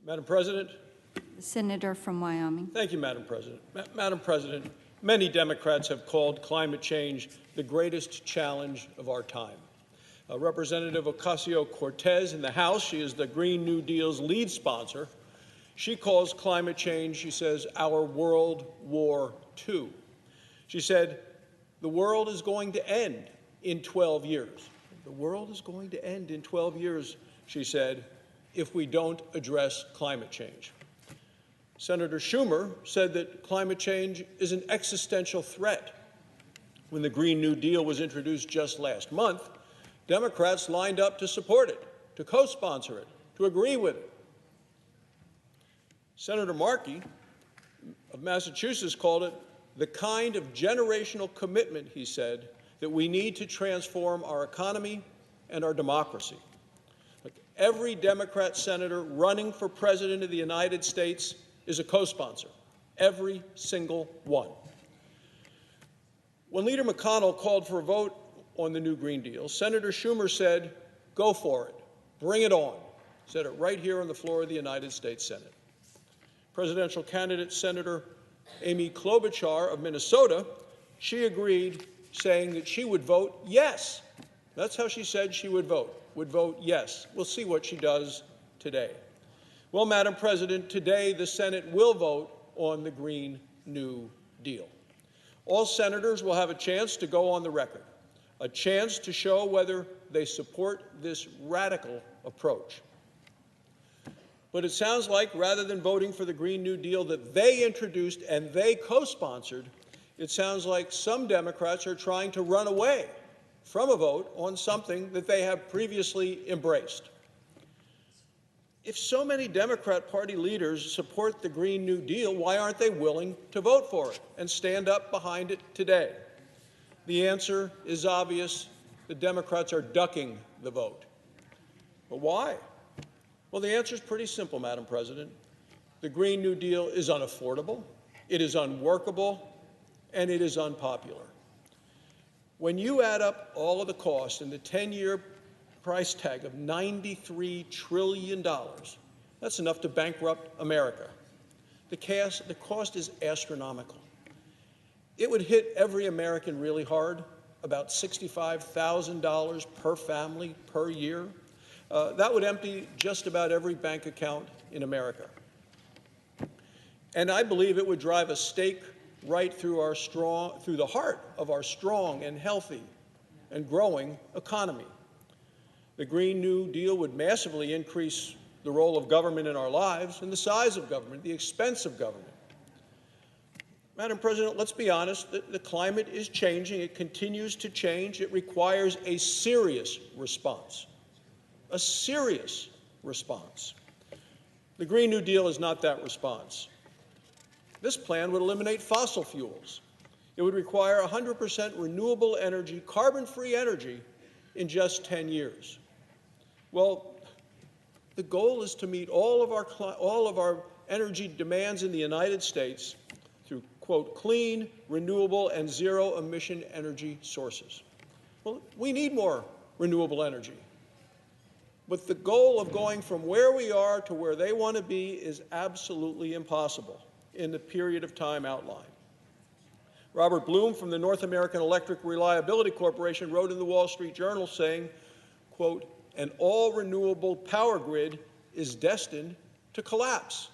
Madam President. The senator from Wyoming. Thank you, Madam President. Madam President, many Democrats have called climate change the greatest challenge of our time. Representative Ocasio-Cortez in the House, she is the Green New Deal's lead sponsor. She calls climate change, she says, our World War II. She said, the world is going to end in 12 years. The world is going to end in 12 years, she said, if we don't address climate change. Senator Schumer said that climate change is an existential threat. When the Green New Deal was introduced just last month, Democrats lined up to support it, to co-sponsor it, to agree with it. Senator Markey of Massachusetts called it the kind of generational commitment, he said, that we need to transform our economy and our democracy. Look, every Democrat senator running for president of the United States is a co-sponsor, every single one. When Leader McConnell called for a vote on the new Green Deal, Senator Schumer said, go for it, bring it on. Said it right here on the floor of the United States Senate. Presidential candidate Senator Amy Klobuchar of Minnesota, she agreed, saying that she would vote yes. That's how she said she would vote yes. We'll see what she does today. Well, Madam President, today the Senate will vote on the Green New Deal. All senators will have a chance to go on the record, a chance to show whether they support this radical approach. But it sounds like rather than voting for the Green New Deal that they introduced and they co-sponsored, it sounds like some Democrats are trying to run away from a vote on something that they have previously embraced. If so many Democrat Party leaders support the Green New Deal, why aren't they willing to vote for it and stand up behind it today? The answer is obvious. The Democrats are ducking the vote. But why? Well, the answer is pretty simple, Madam President. The Green New Deal is unaffordable, it is unworkable, and it is unpopular. When you add up all of the costs and the 10-year price tag of $93 trillion, that's enough to bankrupt America. The cost is astronomical. It would hit every American really hard, about $65,000 per family per year. That would empty just about every bank account in America. And I believe it would drive a stake right through the heart of our strong and healthy and growing economy. The Green New Deal would massively increase the role of government in our lives and the size of government, the expense of government. Madam President, let's be honest, the climate is changing. It continues to change. It requires a serious response. A serious response. The Green New Deal is not that response. This plan would eliminate fossil fuels. It would require 100% renewable energy, carbon-free energy, in just 10 years. Well, the goal is to meet all of our energy demands in the United States through, quote, clean, renewable, and zero-emission energy sources. Well, we need more renewable energy. But the goal of going from where we are to where they want to be is absolutely impossible in the period of time outlined. Robert Bloom from the North American Electric Reliability Corporation wrote in the Wall Street Journal saying, quote, an all-renewable power grid is destined to collapse.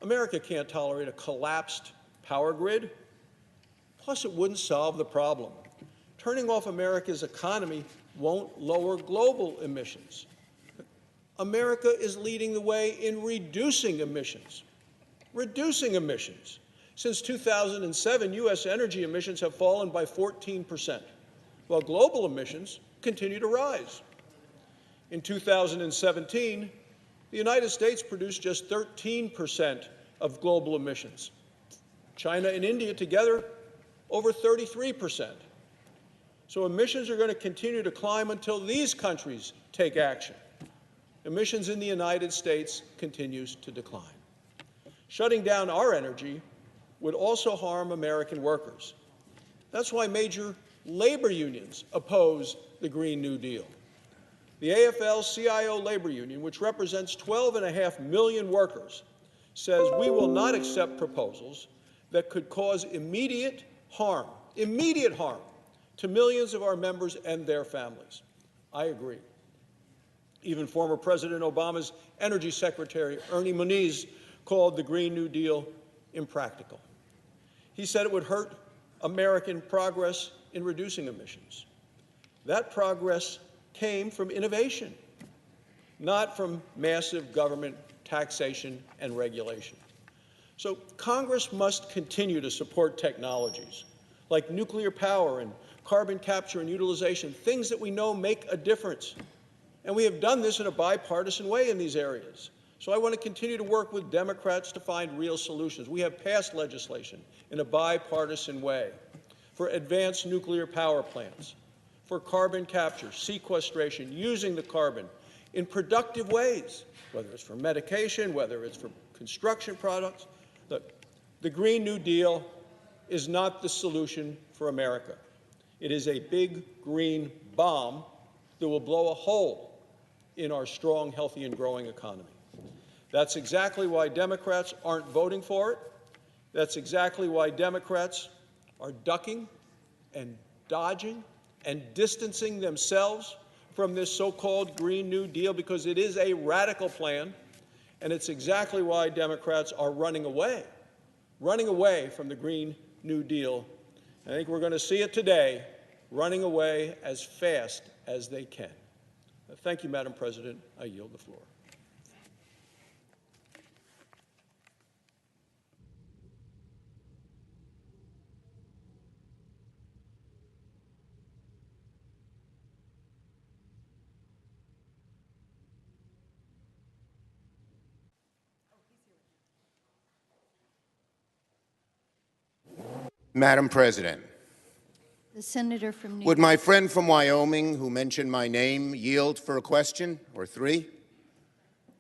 America can't tolerate a collapsed power grid. Plus, it wouldn't solve the problem. Turning off America's economy won't lower global emissions. America is leading the way in reducing emissions. Reducing emissions. Since 2007, U.S. energy emissions have fallen by 14%, while global emissions continue to rise. In 2017, the United States produced just 13% of global emissions. China and India together, over 33%. So emissions are going to continue to climb until these countries take action. Emissions in the United States continues to decline. Shutting down our energy would also harm American workers. That's why major labor unions oppose the Green New Deal. The AFL-CIO labor union, which represents 12.5 million workers, says we will not accept proposals that could cause immediate harm to millions of our members and their families. I agree. Even former President Obama's Energy Secretary, Ernie Moniz, called the Green New Deal impractical. He said it would hurt American progress in reducing emissions. That progress came from innovation, not from massive government taxation and regulation. So Congress must continue to support technologies like nuclear power and carbon capture and utilization, things that we know make a difference. And we have done this in a bipartisan way in these areas. So I want to continue to work with Democrats to find real solutions. We have passed legislation in a bipartisan way for advanced nuclear power plants, for carbon capture, sequestration, using the carbon in productive ways, whether it's for medication, whether it's for construction products. Look, the Green New Deal is not the solution for America. It is a big green bomb that will blow a hole in our strong, healthy, and growing economy. That's exactly why Democrats aren't voting for it. That's exactly why Democrats are ducking and dodging and distancing themselves from this so-called Green New Deal, because it is a radical plan, and it's exactly why Democrats are running away from the Green New Deal. I think we're going to see it today, running away as fast as they can. Thank you, Madam President. I yield the floor. Madam President, The senator from New would York. my friend from Wyoming who mentioned my name yield for a question or three?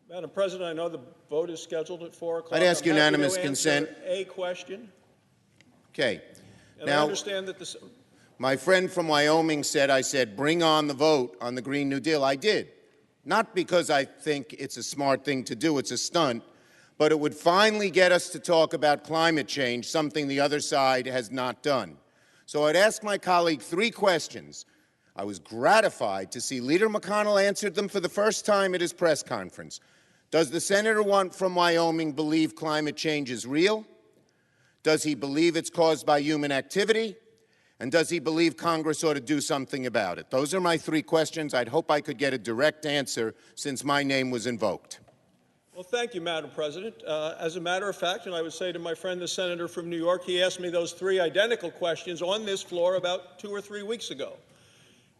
Madam President, I know the vote is scheduled at 4 o'clock. I'd ask I'm happy unanimous to consent. answer a question. Okay. And I Now, understand that this. my friend from Wyoming said, I said, bring on the vote on the Green New Deal. I did. Not because I think it's a smart thing to do, it's a stunt, but it would finally get us to talk about climate change, something the other side has not done. So I'd ask my colleague three questions. I was gratified to see Leader McConnell answered them for the first time at his press conference. Does the senator from Wyoming believe climate change is real? Does he believe it's caused by human activity? And does he believe Congress ought to do something about it? Those are my three questions. I'd hope I could get a direct answer since my name was invoked. Well, thank you, Madam President. As a matter of fact, and I would say to my friend, the senator from New York, he asked me those three identical questions on this floor about 2 or 3 weeks ago.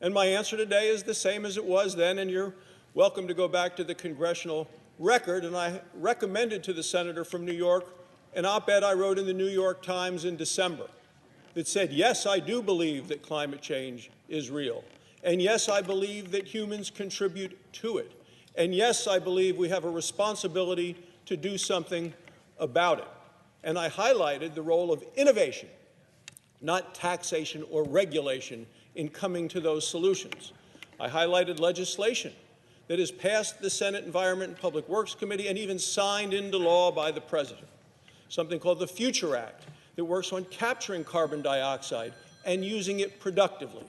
And my answer today is the same as it was then, and you're welcome to go back to the congressional record. And I recommended to the senator from New York an op-ed I wrote in the New York Times in December that said, yes, I do believe that climate change is real. And yes, I believe that humans contribute to it. And yes, I believe we have a responsibility to do something about it. And I highlighted the role of innovation, not taxation or regulation, in coming to those solutions. I highlighted legislation that has passed the Senate Environment and Public Works Committee and even signed into law by the President, something called the Future Act that works on capturing carbon dioxide and using it productively.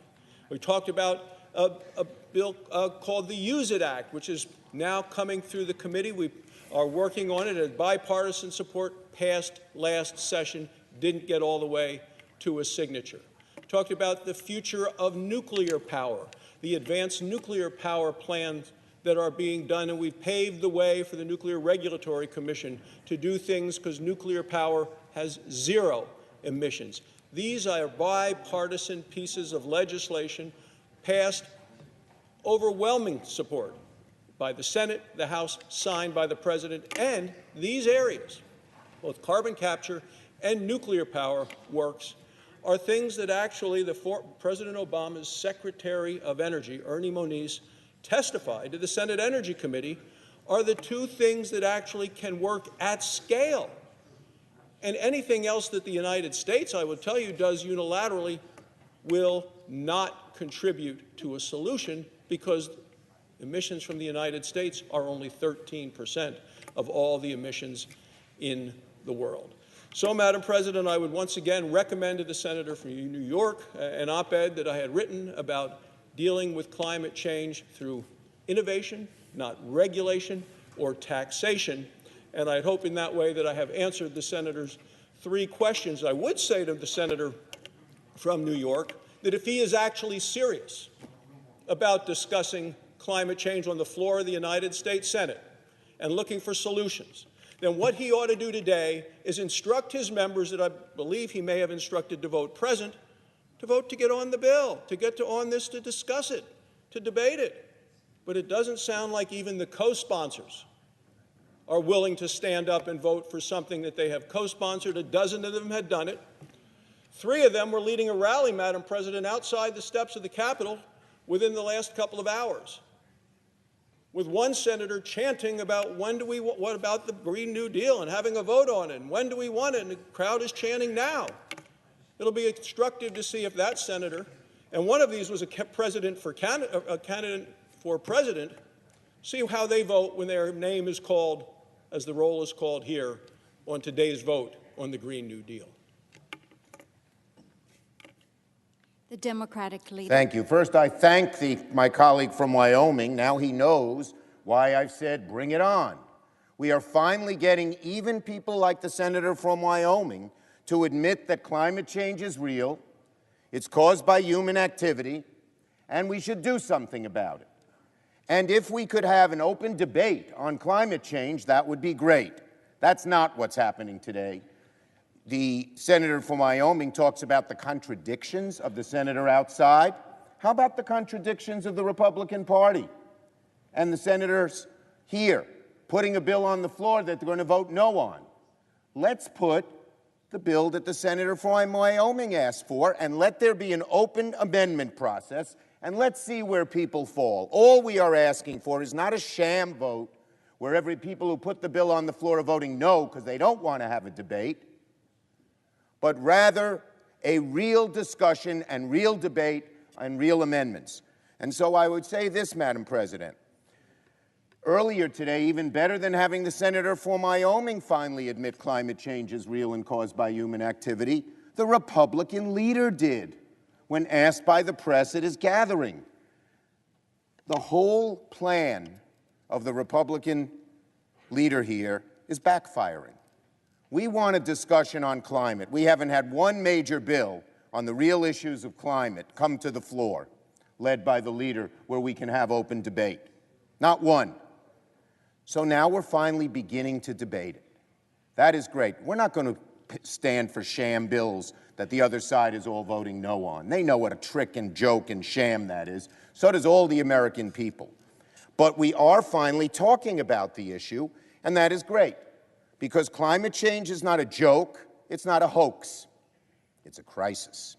We talked about a bill called the Use It Act, which is now coming through the committee. We are working on it as bipartisan support, passed last session, didn't get all the way to a signature. We talked about the future of nuclear power, the advanced nuclear power plans that are being done, and we've paved the way for the Nuclear Regulatory Commission to do things because nuclear power has zero emissions. These are bipartisan pieces of legislation passed overwhelming support by the Senate, the House, signed by the President, and these areas, both carbon capture and nuclear power works, are things that actually President Obama's Secretary of Energy, Ernie Moniz, testified to the Senate Energy Committee are the two things that actually can work at scale. And anything else that the United States, I would tell you, does unilaterally will not contribute to a solution, because Emissions from the United States are only 13% of all the emissions in the world. So, Madam President, I would once again recommend to the senator from New York an op-ed that I had written about dealing with climate change through innovation, not regulation or taxation. And I hope in that way that I have answered the senator's 3 questions. I would say to the senator from New York that if he is actually serious about discussing climate change on the floor of the United States Senate and looking for solutions, then what he ought to do today is instruct his members that I believe he may have instructed to vote present, to vote to get on the bill, to get on this to discuss it, to debate it. But it doesn't sound like even the co-sponsors are willing to stand up and vote for something that they have co-sponsored. A dozen of them had done it. 3 of them were leading a rally, Madam President, outside the steps of the Capitol within the last couple of hours, with one senator chanting about what about the Green New Deal and having a vote on it, and when do we want it, and the crowd is chanting now. It'll be instructive to see if that senator, and one of these was a candidate for president, see how they vote when their name is called, as the roll is called here, on today's vote on the Green New Deal. The Democratic leader. Thank you. First, I thank my colleague from Wyoming. Now he knows why I've said bring it on. We are finally getting even people like the senator from Wyoming to admit that climate change is real, it's caused by human activity, and we should do something about it. And if we could have an open debate on climate change, that would be great. That's not what's happening today. The senator from Wyoming talks about the contradictions of the senator outside. How about the contradictions of the Republican Party and the senators here putting a bill on the floor that they're going to vote no on? Let's put the bill that the senator from Wyoming asked for, and let there be an open amendment process, and let's see where people fall. All we are asking for is not a sham vote where every people who put the bill on the floor are voting no because they don't want to have a debate, but rather a real discussion and real debate and real amendments. And so I would say this, Madam President. Earlier today, even better than having the senator from Wyoming finally admit climate change is real and caused by human activity, the Republican leader did when asked by the press at his gathering. The whole plan of the Republican leader here is backfiring. We want a discussion on climate. We haven't had one major bill on the real issues of climate come to the floor, led by the leader, where we can have open debate. Not one. So now we're finally beginning to debate it. That is great. We're not going to stand for sham bills that the other side is all voting no on. They know what a trick and joke and sham that is. So does all the American people. But we are finally talking about the issue, and that is great, because climate change is not a joke, it's not a hoax, it's a crisis.